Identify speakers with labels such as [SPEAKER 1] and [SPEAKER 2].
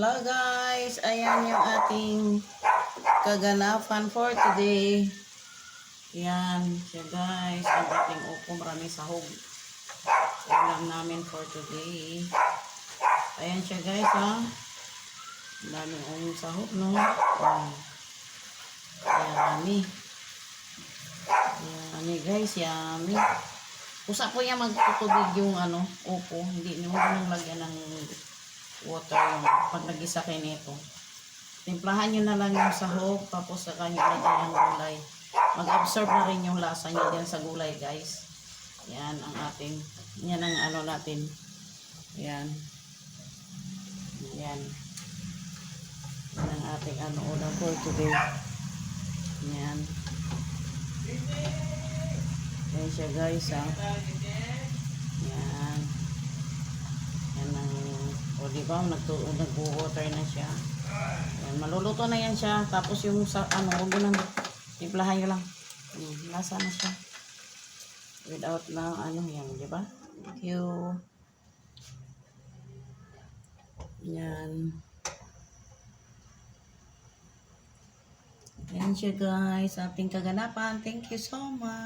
[SPEAKER 1] Hello guys, ayan yung ating kaganapan for today. Yan siya guys, ang ating upo, maraming sahog. Ulam namin for today. Ayan siya guys ha. Ang daming sahog no. Yummy. Yummy guys, yummy. Kusa po niya magtutubig yung upo. Hindi nyo nang lagyan ng water yung pag nag-isa kayo nito. Timplahan nyo na lang yung sahog, tapos saka nyo lagyan yung gulay. Mag-absorb na rin yung lasa niya dyan sa gulay guys. Yan ang ating, yan ang natin. Yan. Yan. Yan ang ating ulam for today. Yan. Yan siya guys ha. Yan. Yan ang, o diba, nag-water na siya. Yan, maluluto na yan siya. Tapos yung sa, huwag nang timplahan nyo lang. Lasa na siya. Without na, yan, diba? Thank you. Yan. Yan siya guys, ating kaganapan. Thank you so much.